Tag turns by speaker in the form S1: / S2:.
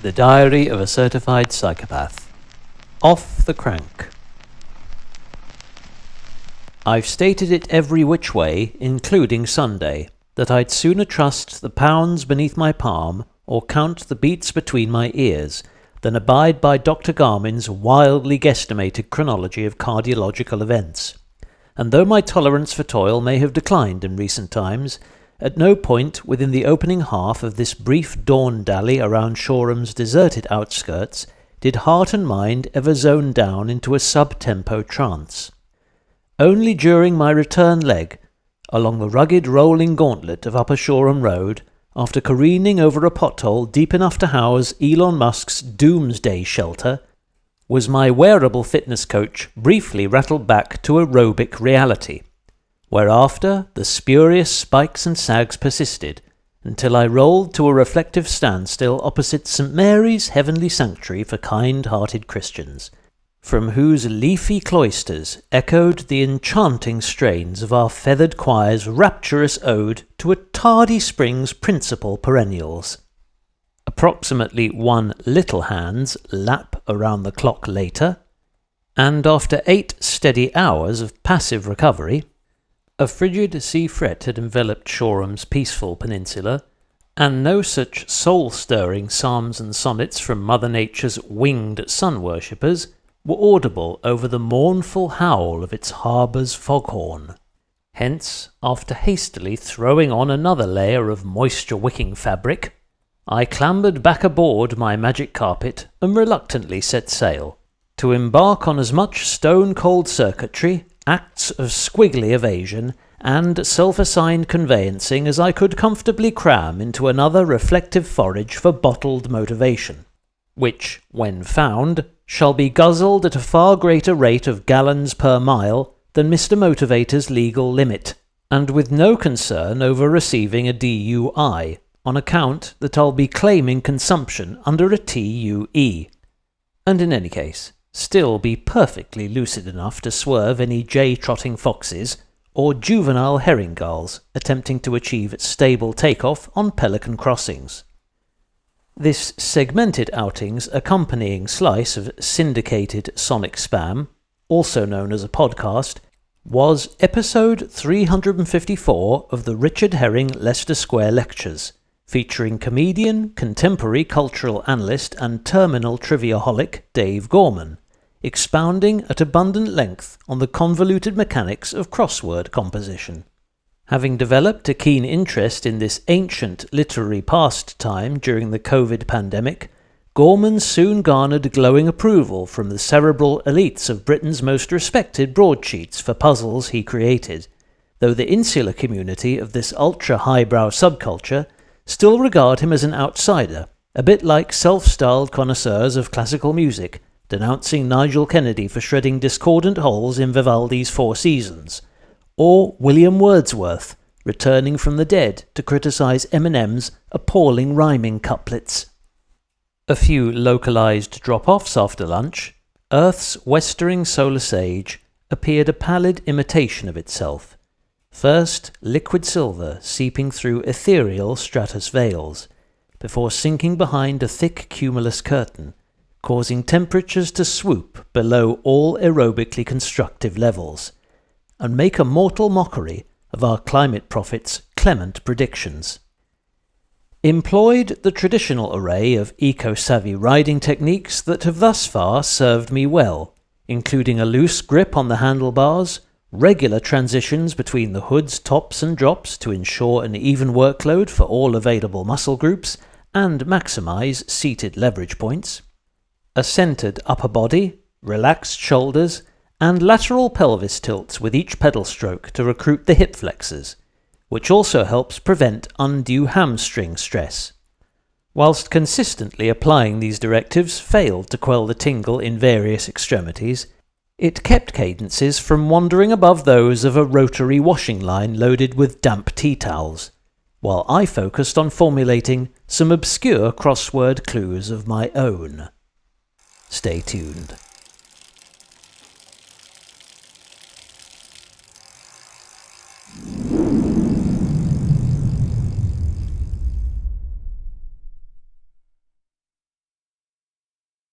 S1: The Diary of a Certified Psychopath. Off the crank. I've stated it every which way, including Sunday, that I'd sooner trust the pounds beneath my palm or count the beats between my ears than abide by Dr. Garmin's wildly guesstimated chronology of cardiological events. And though my tolerance for toil may have declined in recent times, at no point within the opening half of this brief dawn dally around Shoreham's deserted outskirts did heart and mind ever zone down into a sub-tempo trance. Only during my return leg, along the rugged rolling gauntlet of Upper Shoreham Road, after careening over a pothole deep enough to house Elon Musk's doomsday shelter, was my wearable fitness coach briefly rattled back to aerobic reality, whereafter the spurious spikes and sags persisted, until I rolled to a reflective standstill opposite St. Mary's Heavenly Sanctuary for Kind-Hearted Christians, from whose leafy cloisters echoed the enchanting strains of our feathered choir's rapturous ode to a tardy spring's principal perennials. Approximately one little hand's lap around the clock later, and after 8 steady hours of passive recovery, a frigid sea fret had enveloped Shoreham's peaceful peninsula, and no such soul-stirring psalms and sonnets from Mother Nature's winged sun-worshippers were audible over the mournful howl of its harbour's foghorn. Hence, after hastily throwing on another layer of moisture-wicking fabric, I clambered back aboard my magic carpet and reluctantly set sail, to embark on as much stone-cold circuitry, acts of squiggly evasion, and self-assigned conveyancing as I could comfortably cram into another reflective forage for bottled motivation, which, when found, shall be guzzled at a far greater rate of gallons per mile than Mr. Motivator's legal limit, and with no concern over receiving a DUI, on account that I'll be claiming consumption under a TUE, and in any case, still be perfectly lucid enough to swerve any jay-trotting foxes or juvenile herring gulls attempting to achieve stable takeoff on pelican crossings. This segmented outing's accompanying slice of syndicated sonic spam, also known as a podcast, was episode 354 of the Richard Herring Leicester Square Lectures, featuring comedian, contemporary cultural analyst and terminal triviaholic Dave Gorman, expounding at abundant length on the convoluted mechanics of crossword composition. Having developed a keen interest in this ancient literary pastime during the COVID pandemic, Gorman soon garnered glowing approval from the cerebral elites of Britain's most respected broadsheets for puzzles he created, though the insular community of this ultra-highbrow subculture still regard him as an outsider, a bit like self-styled connoisseurs of classical music denouncing Nigel Kennedy for shredding discordant holes in Vivaldi's Four Seasons, or William Wordsworth returning from the dead to criticise Eminem's appalling rhyming couplets. A few localised drop-offs after lunch, Earth's westering solar sage appeared a pallid imitation of itself, first liquid silver seeping through ethereal stratus veils, before sinking behind a thick cumulus curtain, causing temperatures to swoop below all aerobically constructive levels, and make a mortal mockery of our climate prophets' clement predictions. Employed the traditional array of eco-savvy riding techniques that have thus far served me well, including a loose grip on the handlebars, regular transitions between the hood's tops and drops to ensure an even workload for all available muscle groups and maximise seated leverage points, a centred upper body, relaxed shoulders, and lateral pelvis tilts with each pedal stroke to recruit the hip flexors, which also helps prevent undue hamstring stress. Whilst consistently applying these directives failed to quell the tingle in various extremities, it kept cadences from wandering above those of a rotary washing line loaded with damp tea towels, while I focused on formulating some obscure crossword clues of my own. Stay tuned.